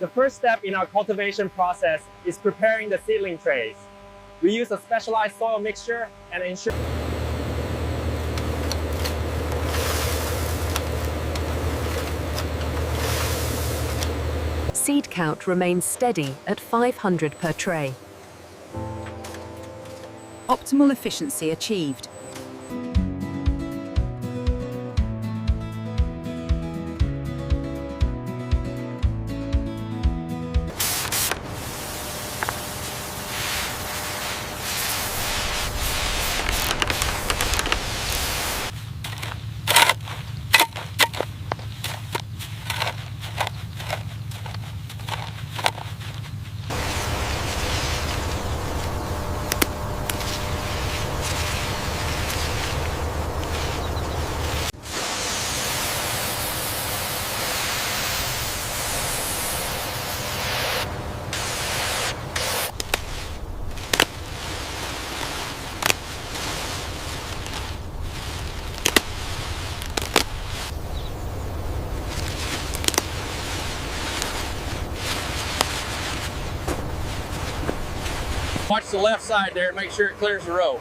The first step in our cultivation process is preparing the seedling trays. We use a specialized soil mixture and ensure Seed count remains steady at 500 per tray. Optimal efficiency achieved. Watch the left side there, make sure it clears the row.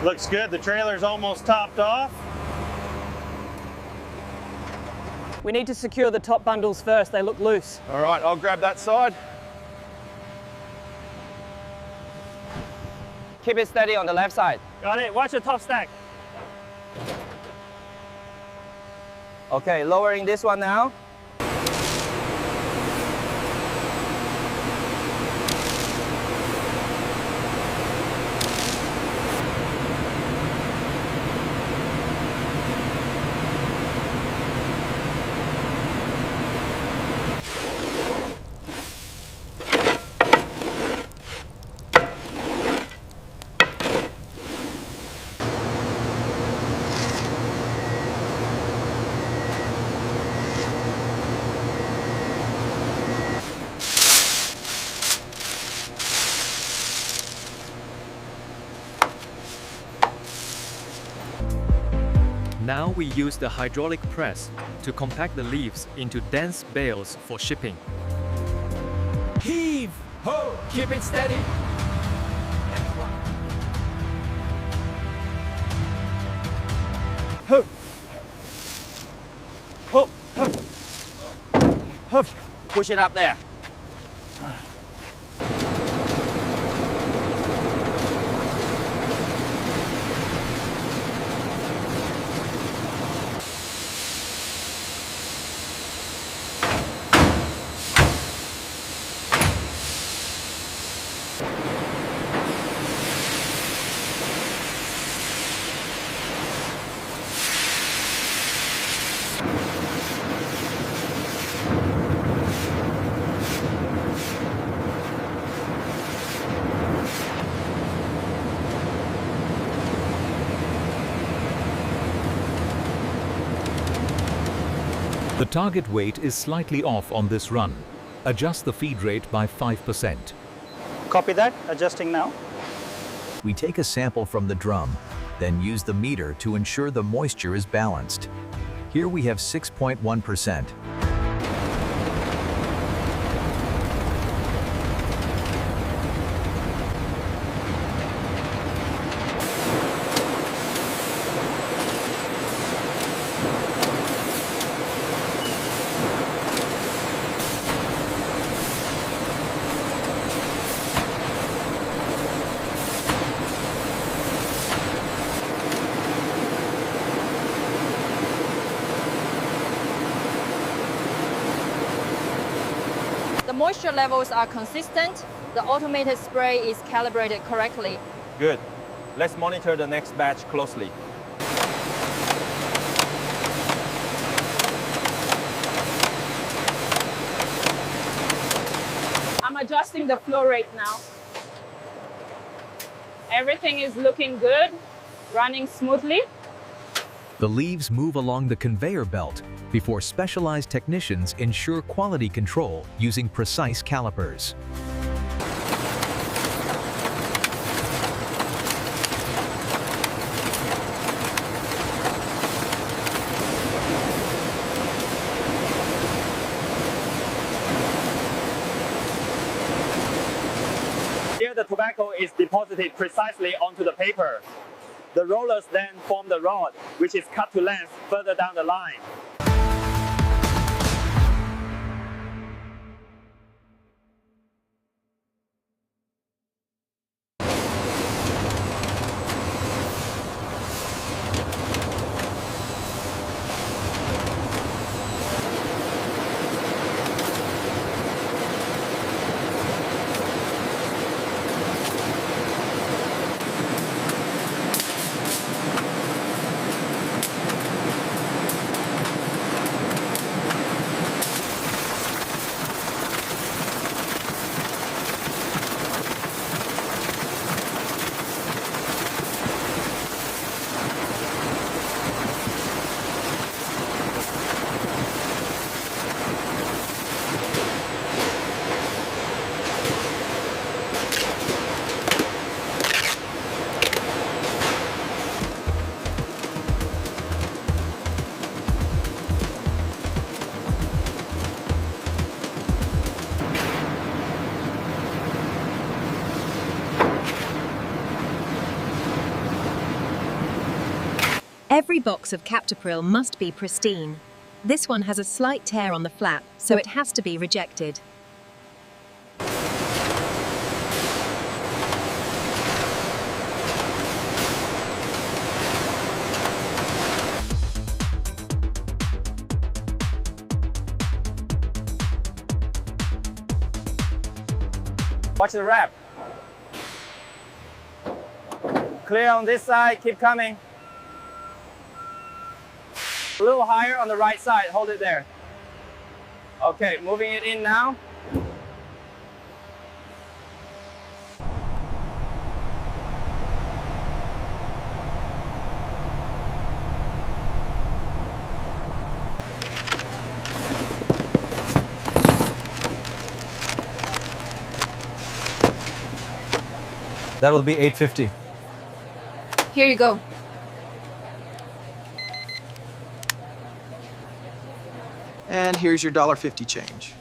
Looks good. The trailer's almost topped off. We need to secure the top bundles first, they look loose. All right, I'll grab that side. Keep it steady on the left side. Got it, watch the top stack. Okay, lowering this one now. Now we use the hydraulic press to compact the leaves into dense bales for shipping. Heave! Ho! Keep it steady. Hup. Hup. Hup. Hup. Push it up there. The target weight is slightly off on this run. Adjust the feed rate by 5%. Copy that. Adjusting now. We take a sample from the drum, then use the meter to ensure the moisture is balanced. Here we have 6.1%. The moisture levels are consistent. The automated spray is calibrated correctly. Good. Let's monitor the next batch closely. I'm adjusting the flow rate now. Everything is looking good, running smoothly. The leaves move along the conveyor belt before specialized technicians ensure quality control using precise calipers. tobacco is deposited precisely onto the paper. The rollers then form the rod, which is cut to length further down the line. Every box of Captopril must be pristine. This one has a slight tear on the flap, so it has to be rejected. Watch the wrap. Clear on this side, keep coming. A little higher on the right side, hold it there. Okay, moving it in now. That will be $8.50. Here you go. And here's your $1.50 change.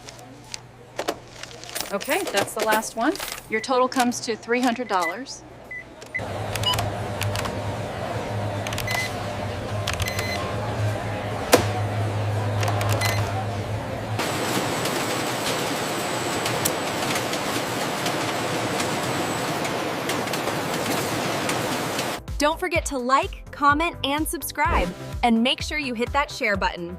Okay, that's the last one. Your total comes to $300. Don't forget to like, comment, and subscribe. And make sure you hit that share button.